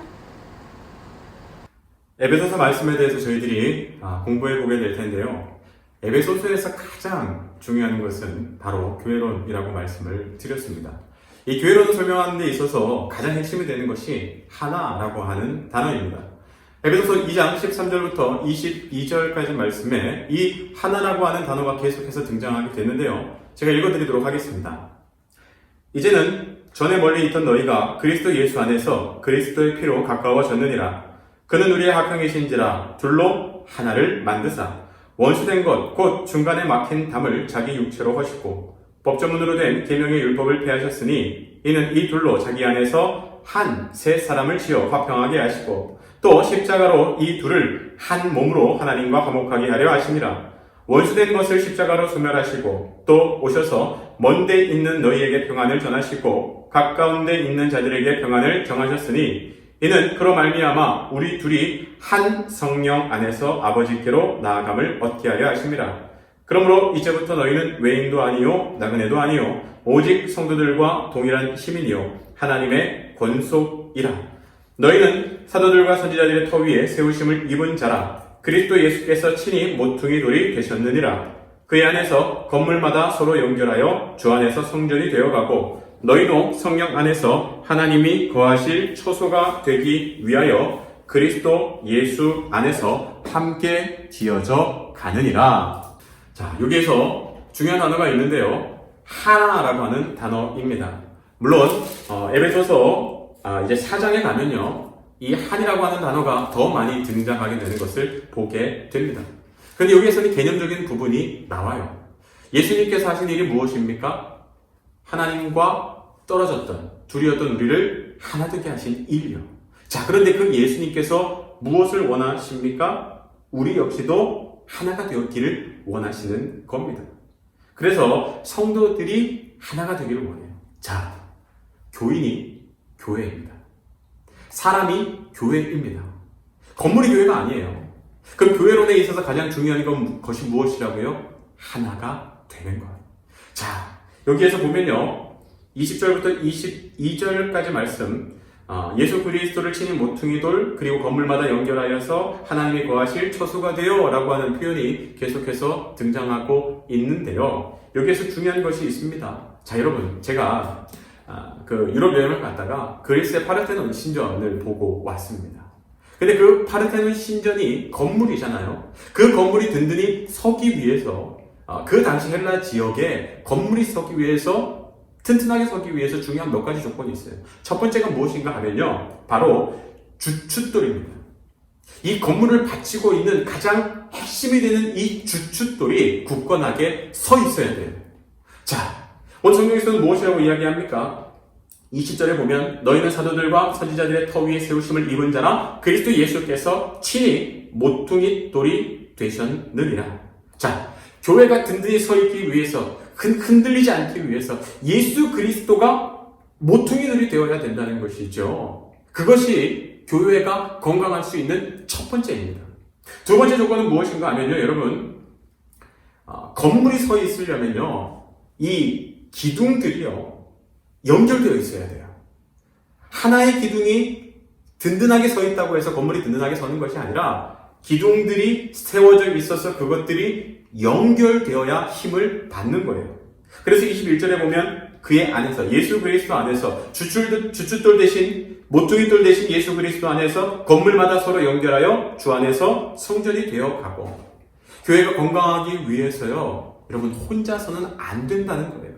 에베소서 말씀에 대해서 저희들이 공부해 보게 될 텐데요. 에베소서에서 가장 중요한 것은 바로 교회론이라고 말씀을 드렸습니다. 이 교회론을 설명하는 데 있어서 가장 핵심이 되는 것이 하나라고 하는 단어입니다. 에베소서 2장 13절부터 22절까지 말씀에 이 하나라고 하는 단어가 계속해서 등장하게 되는데요. 제가 읽어드리도록 하겠습니다. 이제는 전에 멀리 있던 너희가 그리스도 예수 안에서 그리스도의 피로 가까워졌느니라. 그는 우리의 화평이신지라 둘로 하나를 만드사 원수된 것 곧 중간에 막힌 담을 자기 육체로 허시고 법조문으로 된 계명의 율법을 폐하셨으니 이는 이 둘로 자기 안에서 한 새 사람을 지어 화평하게 하시고 또 십자가로 이 둘을 한 몸으로 하나님과 화목하게 하려 하심이라. 원수된 것을 십자가로 소멸하시고 또 오셔서 먼 데 있는 너희에게 평안을 전하시고 가까운 데 있는 자들에게 평안을 정하셨으니 이는 그로 말미암아 우리 둘이 한 성령 안에서 아버지께로 나아감을 얻게 하려 하심이라. 그러므로 이제부터 너희는 외인도 아니요 나그네도 아니요 오직 성도들과 동일한 시민이요 하나님의 권속이라. 너희는 사도들과 선지자들의 터 위에 세우심을 입은 자라. 그리스도 예수께서 친히 모퉁이 돌이 되셨느니라. 그의 안에서 건물마다 서로 연결하여 주 안에서 성전이 되어가고 너희도 성령 안에서 하나님이 거하실 처소가 되기 위하여 그리스도 예수 안에서 함께 지어져 가느니라. 자, 여기에서 중요한 단어가 있는데요. 하나라고 하는 단어입니다. 물론 에베소서 이제 4장에 가면요, 이 한이라고 하는 단어가 더 많이 등장하게 되는 것을 보게 됩니다. 그런데 여기에서는 개념적인 부분이 나와요. 예수님께서 하신 일이 무엇입니까? 하나님과 떨어졌던 둘이었던 우리를 하나 되게 하신 일이요. 자, 그런데 그 예수님께서 무엇을 원하십니까? 우리 역시도 하나가 되었기를 원하시는 겁니다. 그래서 성도들이 하나가 되기를 원해요. 자, 교인이 교회입니다. 사람이 교회입니다. 건물이 교회가 아니에요. 그럼 교회론에 있어서 가장 중요한 것이 무엇이라고요? 하나가 되는 거예요. 자, 여기에서 보면요, 20절부터 22절까지 말씀, 예수 그리스도를 친히 모퉁이 돌 그리고 건물마다 연결하여서 하나님이 거하실 처소가 되어 라고 하는 표현이 계속해서 등장하고 있는데요. 여기에서 중요한 것이 있습니다. 자, 여러분, 제가 유럽 여행을 갔다가 그리스의 파르테논 신전을 보고 왔습니다. 근데 그 파르테논 신전이 건물이잖아요. 그 건물이 든든히 서기 위해서 그 당시 헬라 지역에 건물이 서기 위해서 튼튼하게 서기 위해서 중요한 몇 가지 조건이 있어요. 첫 번째가 무엇인가 하면요, 바로 주춧돌입니다. 이 건물을 받치고 있는 가장 핵심이 되는 이 주춧돌이 굳건하게 서 있어야 돼요. 자, 오늘 성경에서는 무엇이라고 이야기합니까? 20절에 보면 너희는 사도들과 선지자들의 터 위에 세우심을 입은 자라 그리스도 예수께서 친히 모퉁이 돌이 되셨느니라. 자, 교회가 든든히 서 있기 위해서, 흔들리지 않기 위해서 예수 그리스도가 모퉁이 돌이 되어야 된다는 것이죠. 그것이 교회가 건강할 수 있는 첫 번째입니다. 두 번째 조건은 무엇인가 하면요, 여러분, 건물이 서 있으려면요, 이 기둥들이요, 연결되어 있어야 돼요. 하나의 기둥이 든든하게 서 있다고 해서 건물이 든든하게 서는 것이 아니라 기둥들이 세워져 있어서 그것들이 연결되어야 힘을 받는 거예요. 그래서 21절에 보면 그의 안에서, 예수 그리스도 안에서 주춧돌 대신, 모퉁이돌 대신 예수 그리스도 안에서 건물마다 서로 연결하여 주 안에서 성전이 되어 가고, 교회가 건강하기 위해서요, 여러분, 혼자서는 안 된다는 거예요.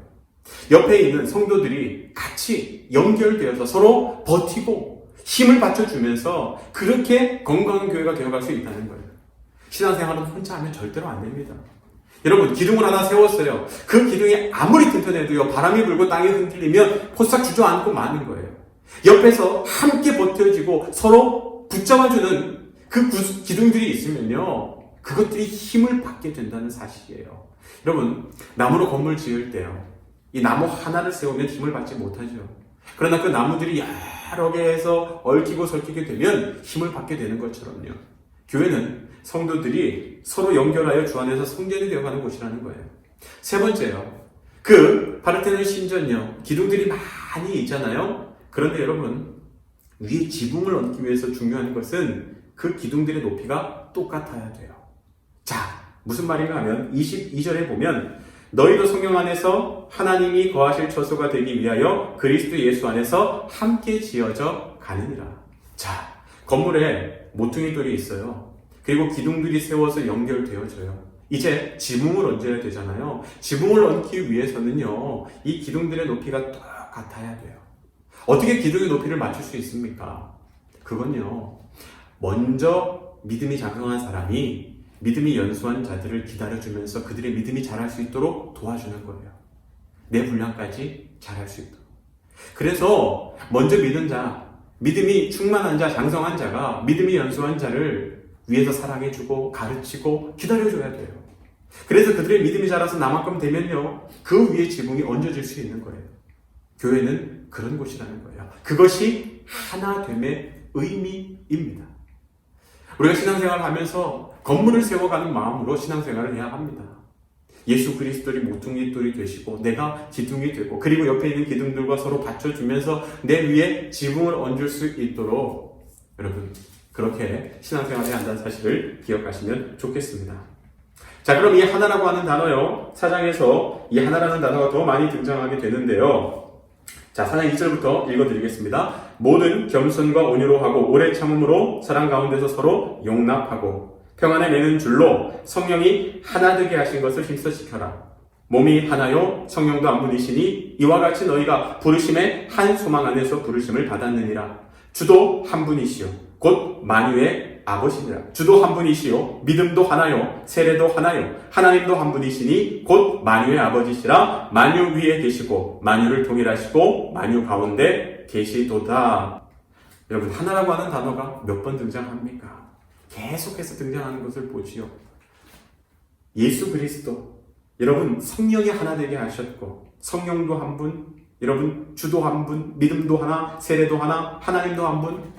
옆에 있는 성도들이 같이 연결되어서 서로 버티고 힘을 받쳐주면서 그렇게 건강한 교회가 되어갈 수 있다는 거예요. 신앙생활은 혼자 하면 절대로 안 됩니다. 여러분, 기둥을 하나 세웠어요. 그 기둥이 아무리 튼튼해도요, 바람이 불고 땅이 흔들리면 포싹 주저앉고 마는 거예요. 옆에서 함께 버텨지고 서로 붙잡아주는 그 기둥들이 있으면요, 그것들이 힘을 받게 된다는 사실이에요. 여러분, 나무로 건물 지을 때요, 이 나무 하나를 세우면 힘을 받지 못하죠. 그러나 그 나무들이 여러 개에서 얽히고 설키게 되면 힘을 받게 되는 것처럼요, 교회는 성도들이 서로 연결하여 주 안에서 성전이 되어가는 곳이라는 거예요. 세 번째요, 그 파르테논 신전요, 기둥들이 많이 있잖아요. 그런데 여러분, 위에 지붕을 얹기 위해서 중요한 것은 그 기둥들의 높이가 똑같아야 돼요. 자, 무슨 말인가 하면 22절에 보면 너희도 성령 안에서 하나님이 거하실 처소가 되기 위하여 그리스도 예수 안에서 함께 지어져 가느니라. 자, 건물에 모퉁이 돌이 있어요. 그리고 기둥들이 세워서 연결되어져요. 이제 지붕을 얹어야 되잖아요. 지붕을 얹기 위해서는요, 이 기둥들의 높이가 똑같아야 돼요. 어떻게 기둥의 높이를 맞출 수 있습니까? 그건요, 먼저 믿음이 작용한 사람이 믿음이 연수한 자들을 기다려주면서 그들의 믿음이 자랄 수 있도록 도와주는 거예요. 내 분량까지 자랄 수 있도록. 그래서 먼저 믿은 자, 믿음이 충만한 자, 장성한 자가 믿음이 연수한 자를 위해서 사랑해주고 가르치고 기다려줘야 돼요. 그래서 그들의 믿음이 자라서 나만큼 되면요, 그 위에 지붕이 얹어질 수 있는 거예요. 교회는 그런 곳이라는 거예요. 그것이 하나됨의 의미입니다. 우리가 신앙생활을 하면서 건물을 세워가는 마음으로 신앙생활을 해야 합니다. 예수 그리스도를 모퉁이 돌이 되시고 내가 기둥이 되고, 그리고 옆에 있는 기둥들과 서로 받쳐주면서 내 위에 지붕을 얹을 수 있도록 여러분, 그렇게 신앙생활을 해야 한다는 사실을 기억하시면 좋겠습니다. 자, 그럼 이 하나라고 하는 단어요, 4장에서 이 하나라는 단어가 더 많이 등장하게 되는데요. 자, 4장 2절부터 읽어드리겠습니다. 모든 겸손과 온유로 하고 오래 참음으로 사랑 가운데서 서로 용납하고 평안에 매는 줄로 성령이 하나 되게 하신 것을 힘써 지켜라. 몸이 하나요 성령도 한 분이시니 이와 같이 너희가 부르심의 한 소망 안에서 부르심을 받았느니라. 주도 한 분이시요 곧 만유의 아버지니라. 주도 한 분이시요 믿음도 하나요 세례도 하나요 하나님도 한 분이시니 곧 만유의 아버지시라. 만유 위에 계시고 만유를 통일하시고 만유 가운데 계시도다. 여러분, 하나라고 하는 단어가 몇 번 등장합니까? 계속해서 등장하는 것을 보지요. 예수 그리스도, 여러분, 성령이 하나 되게 하셨고 성령도 한 분, 여러분, 주도 한 분, 믿음도 하나, 세례도 하나, 하나님도 한 분.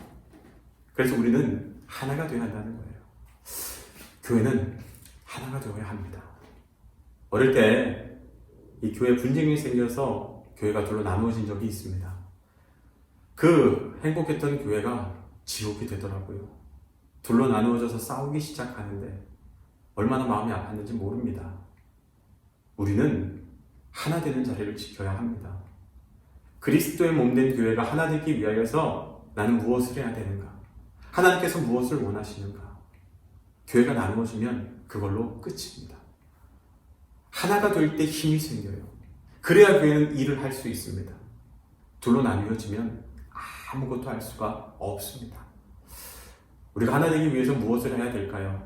그래서 우리는 하나가 되어야 한다는 거예요. 교회는 하나가 되어야 합니다. 어릴 때 이 교회 분쟁이 생겨서 교회가 둘로 나누어진 적이 있습니다. 그 행복했던 교회가 지옥이 되더라고요. 둘로 나누어져서 싸우기 시작하는데 얼마나 마음이 아팠는지 모릅니다. 우리는 하나 되는 자리를 지켜야 합니다. 그리스도의 몸된 교회가 하나 되기 위하여서 나는 무엇을 해야 되는가? 하나님께서 무엇을 원하시는가? 교회가 나누어지면 그걸로 끝입니다. 하나가 될 때 힘이 생겨요. 그래야 교회는 일을 할 수 있습니다. 둘로 나뉘어지면 아무것도 할 수가 없습니다. 우리가 하나 되기 위해서 무엇을 해야 될까요?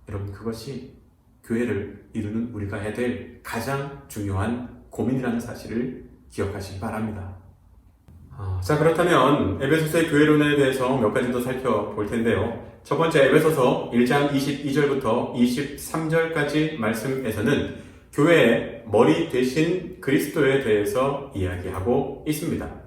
여러분, 그것이 교회를 이루는 우리가 해야 될 가장 중요한 고민이라는 사실을 기억하시기 바랍니다. 자, 그렇다면 에베소서의 교회론에 대해서 몇 가지 더 살펴볼 텐데요. 첫 번째, 에베소서 1장 22절부터 23절까지 말씀에서는 교회의 머리 되신 그리스도에 대해서 이야기하고 있습니다.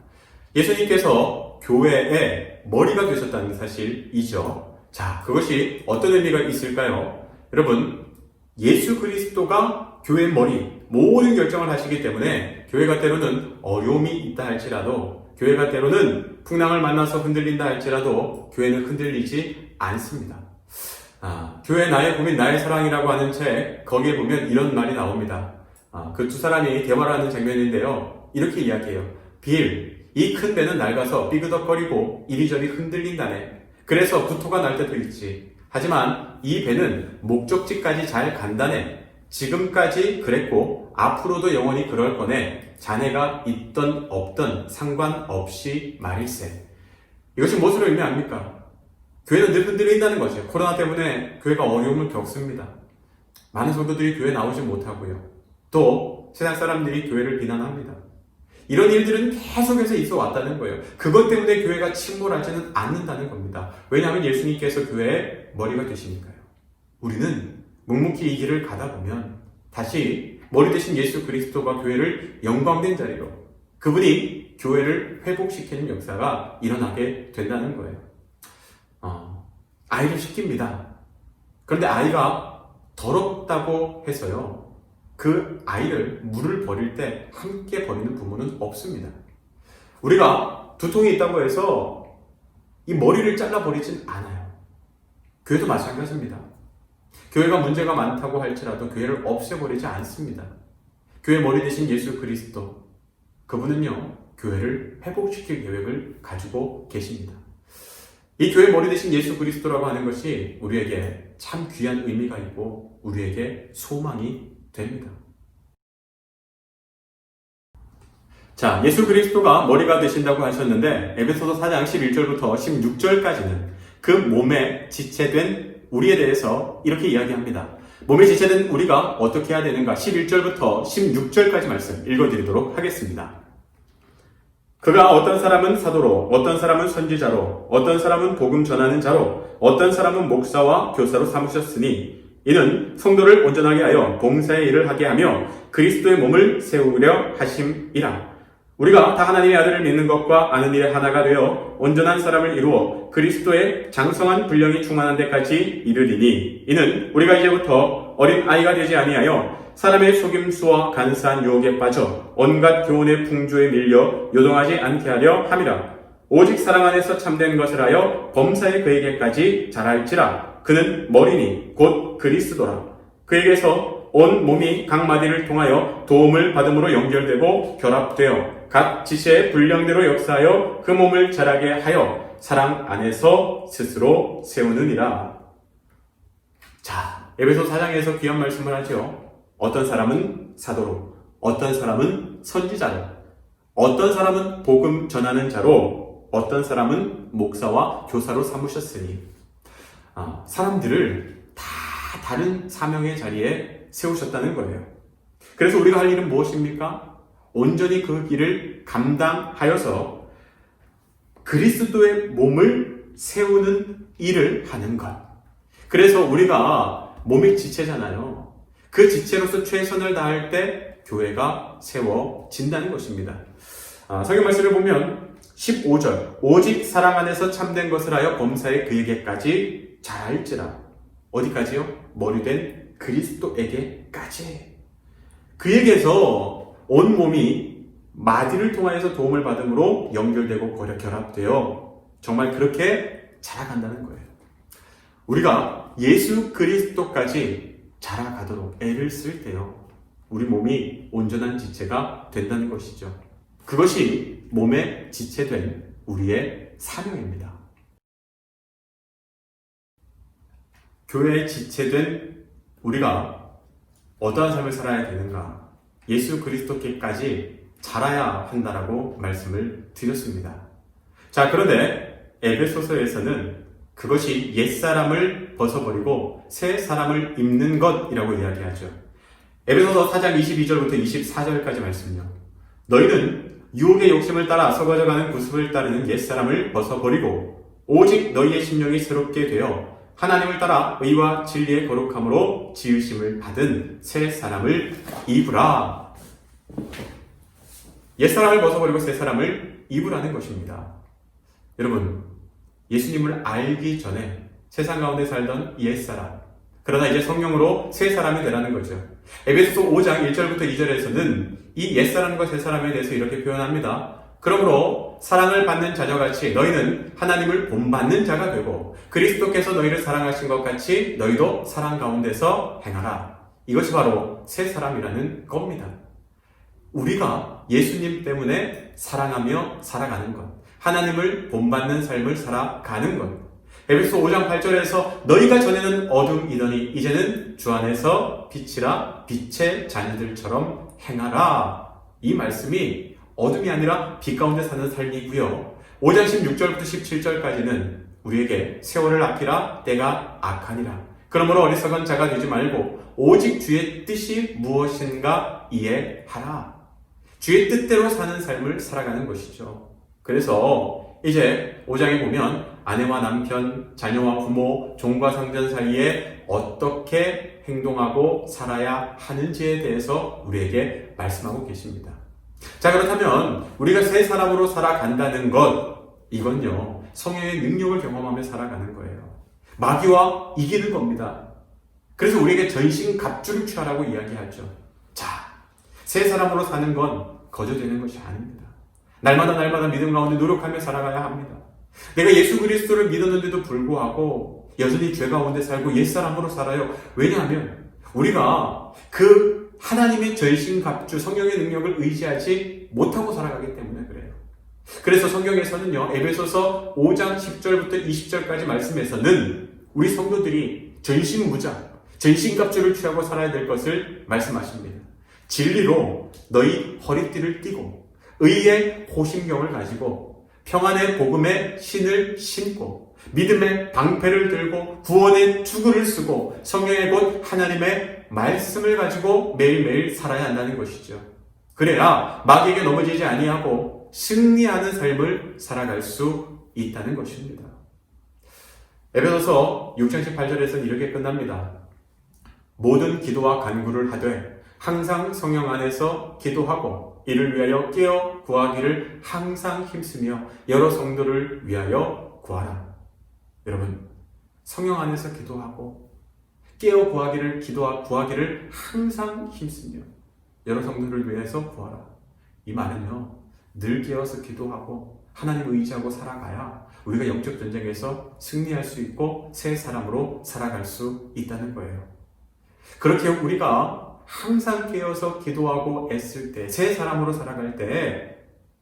예수님께서 교회의 머리가 되셨다는 사실이죠. 자, 그것이 어떤 의미가 있을까요? 여러분, 예수 그리스도가 교회의 머리, 모든 결정을 하시기 때문에 교회가 때로는 어려움이 있다 할지라도, 교회가 때로는 풍랑을 만나서 흔들린다 할지라도 교회는 흔들리지 않습니다. 교회 나의 고민 나의 사랑이라고 하는 책, 거기에 보면 이런 말이 나옵니다. 그 두 사람이 대화를 하는 장면인데요. 이렇게 이야기해요. 빌, 이 큰 배는 낡아서 삐그덕거리고 이리저리 흔들린다네. 그래서 구토가 날 때도 있지. 하지만 이 배는 목적지까지 잘 간다네. 지금까지 그랬고 앞으로도 영원히 그럴 거네. 자네가 있던 없던 상관없이 말일세. 이것이 무엇을 의미합니까? 교회는 늘 흔들린다는 거죠. 코로나 때문에 교회가 어려움을 겪습니다. 많은 성도들이 교회에 나오지 못하고요. 또 세상 사람들이 교회를 비난합니다. 이런 일들은 계속해서 있어 왔다는 거예요. 그것 때문에 교회가 침몰하지는 않는다는 겁니다. 왜냐하면 예수님께서 교회의 머리가 되시니까요. 우리는 묵묵히 이 길을 가다 보면 다시 머리 되신 예수 그리스도가 교회를 영광된 자리로, 그분이 교회를 회복시키는 역사가 일어나게 된다는 거예요. 아이를 시킵니다. 그런데 아이가 더럽다고 해서요, 그 아이를 물을 버릴 때 함께 버리는 부모는 없습니다. 우리가 두통이 있다고 해서 이 머리를 잘라버리진 않아요. 교회도 마찬가지입니다. 교회가 문제가 많다고 할지라도 교회를 없애버리지 않습니다. 교회 머리 대신 예수 그리스도, 그분은요, 교회를 회복시킬 계획을 가지고 계십니다. 이 교회 머리 대신 예수 그리스도라고 하는 것이 우리에게 참 귀한 의미가 있고 우리에게 소망이 됩니다. 자, 예수 그리스도가 머리가 되신다고 하셨는데 에베소서 4장 11절부터 16절까지는 그 몸에 지체된 우리에 대해서 이렇게 이야기합니다. 몸에 지체된 우리가 어떻게 해야 되는가? 11절부터 16절까지 말씀 읽어드리도록 하겠습니다. 그가 어떤 사람은 사도로, 어떤 사람은 선지자로, 어떤 사람은 복음 전하는 자로, 어떤 사람은 목사와 교사로 삼으셨으니 이는 성도를 온전하게 하여 봉사의 일을 하게 하며 그리스도의 몸을 세우려 하심이라. 우리가 다 하나님의 아들을 믿는 것과 아는 일에 하나가 되어 온전한 사람을 이루어 그리스도의 장성한 분량이 충만한 데까지 이르리니 이는 우리가 이제부터 어린 아이가 되지 아니하여 사람의 속임수와 간사한 유혹에 빠져 온갖 교훈의 풍조에 밀려 요동하지 않게 하려 함이라. 오직 사랑 안에서 참된 것을 하여 범사에 그에게까지 자랄지라. 그는 머리니 곧 그리스도라. 그에게서 온 몸이 각 마디를 통하여 도움을 받음으로 연결되고 결합되어 각 지체의 분량대로 역사하여 그 몸을 자라게 하여 사랑 안에서 스스로 세우느니라. 자, 에베소 4장에서 귀한 말씀을 하죠. 어떤 사람은 사도로, 어떤 사람은 선지자로, 어떤 사람은 복음 전하는 자로, 어떤 사람은 목사와 교사로 삼으셨으니 사람들을 다 다른 사명의 자리에 세우셨다는 거예요. 그래서 우리가 할 일은 무엇입니까? 온전히 그 길을 감당하여서 그리스도의 몸을 세우는 일을 하는 것. 그래서 우리가 몸의 지체잖아요. 그 지체로서 최선을 다할 때 교회가 세워진다는 것입니다. 성경 말씀을 보면 15절 오직 사랑 안에서 참된 것을 하여 범사에 그에게까지 자랄지라. 어디까지요? 머리된 그리스도에게까지. 그에게서 온 몸이 마디를 통하여서 도움을 받음으로 연결되고 결합되어 정말 그렇게 자라간다는 거예요. 우리가 예수 그리스도까지 자라가도록 애를 쓸 때요, 우리 몸이 온전한 지체가 된다는 것이죠. 그것이 몸의 지체된 우리의 사명입니다. 교회의 지체된 우리가 어떠한 삶을 살아야 되는가? 예수 그리스도께까지 자라야 한다라고 말씀을 드렸습니다. 자, 그런데 에베소서에서는 그것이 옛사람을 벗어버리고 새 사람을 입는 것이라고 이야기하죠. 에베소서 4장 22절부터 24절까지 말씀요. 너희는 유혹의 욕심을 따라 썩어져가는 구습을 따르는 옛사람을 벗어버리고 오직 너희의 심령이 새롭게 되어 하나님을 따라 의와 진리의 거룩함으로 지으심을 받은 새 사람을 입으라. 옛사람을 벗어버리고 새 사람을 입으라는 것입니다. 여러분, 예수님을 알기 전에 세상 가운데 살던 옛사람, 그러나 이제 성령으로 새 사람이 되라는 거죠. 에베소서 5장 1절부터 2절에서는 이 옛사람과 새 사람에 대해서 이렇게 표현합니다. 그러므로 사랑을 받는 자녀같이 너희는 하나님을 본받는 자가 되고 그리스도께서 너희를 사랑하신 것 같이 너희도 사랑 가운데서 행하라. 이것이 바로 새 사람이라는 겁니다. 우리가 예수님 때문에 사랑하며 살아가는 것, 하나님을 본받는 삶을 살아가는 것. 에베소 5장 8절에서 너희가 전에는 어둠이더니 이제는 주 안에서 빛이라 빛의 자녀들처럼 행하라. 이 말씀이 어둠이 아니라 빛 가운데 사는 삶이고요. 5장 16절부터 17절까지는 우리에게 세월을 아끼라 때가 악하니라. 그러므로 어리석은 자가 되지 말고 오직 주의 뜻이 무엇인가 이해하라. 주의 뜻대로 사는 삶을 살아가는 것이죠. 그래서 이제 5장에 보면 아내와 남편, 자녀와 부모, 종과 상전 사이에 어떻게 행동하고 살아야 하는지에 대해서 우리에게 말씀하고 계십니다. 자, 그렇다면 우리가 새 사람으로 살아간다는 것, 이건요, 성령의 능력을 경험하며 살아가는 거예요. 마귀와 이기는 겁니다. 그래서 우리에게 전신갑주를 취하라고 이야기하죠. 자, 새 사람으로 사는 건 거저되는 것이 아닙니다. 날마다 믿음 가운데 노력하며 살아가야 합니다. 내가 예수 그리스도를 믿었는데도 불구하고 여전히 죄 가운데 살고 옛사람으로 살아요. 왜냐하면 우리가 그 하나님의 전신갑주, 성령의 능력을 의지하지 못하고 살아가기 때문에 그래요. 그래서 성경에서는요, 에베소서 5장 10절부터 20절까지 말씀에서는 우리 성도들이 전신무장, 전신갑주를 취하고 살아야 될 것을 말씀하십니다. 진리로 너희 허리띠를 띠고 의의 호심경을 가지고 평안의 복음의 신을 신고 믿음의 방패를 들고 구원의 투구를 쓰고 성령의 곧 하나님의 말씀을 가지고 매일매일 살아야 한다는 것이죠. 그래야 마귀에게 넘어지지 아니하고 승리하는 삶을 살아갈 수 있다는 것입니다. 에베소서 6장 18절에서는 이렇게 끝납니다. 모든 기도와 간구를 하되 항상 성령 안에서 기도하고 이를 위하여 깨어 구하기를 항상 힘쓰며 여러 성도를 위하여 구하라. 여러분, 성령 안에서 기도하고 깨어 구하기를 항상 힘쓰며 여러 성도를 위해서 구하라. 이 말은요, 늘 깨어서 기도하고 하나님을 의지하고 살아가야 우리가 영적 전쟁에서 승리할 수 있고 새 사람으로 살아갈 수 있다는 거예요. 그렇게 우리가 항상 깨어서 기도하고 애쓸 때, 새 사람으로 살아갈 때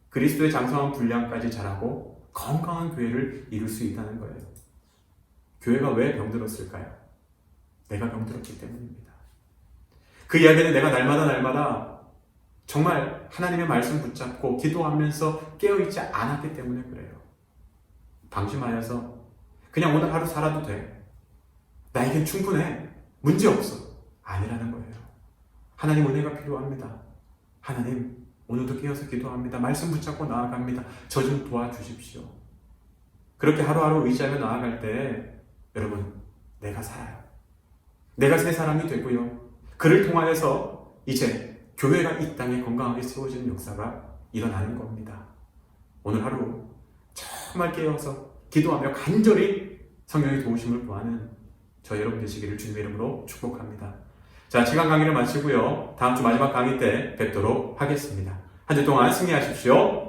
그리스도의 장성한 분량까지 자라고 건강한 교회를 이룰 수 있다는 거예요. 교회가 왜 병들었을까요? 내가 병들었기 때문입니다. 그 이야기는 내가 날마다 정말 하나님의 말씀 붙잡고 기도하면서 깨어있지 않았기 때문에 그래요. 방심하여서 그냥 오늘 하루 살아도 돼. 나에겐 충분해. 문제없어. 아니라는 거예요. 하나님 은혜가 필요합니다. 하나님, 오늘도 깨어서 기도합니다. 말씀 붙잡고 나아갑니다. 저 좀 도와주십시오. 그렇게 하루하루 의지하며 나아갈 때 여러분, 내가 살아요. 내가 새 사람이 되고요. 그를 통하여서 이제 교회가 이 땅에 건강하게 세워지는 역사가 일어나는 겁니다. 오늘 하루 정말 깨어서 기도하며 간절히 성령의 도우심을 구하는 저 여러분 되시기를 주님의 이름으로 축복합니다. 자, 시간 강의를 마치고요. 다음 주 마지막 강의 때 뵙도록 하겠습니다. 한 주 동안 승리하십시오.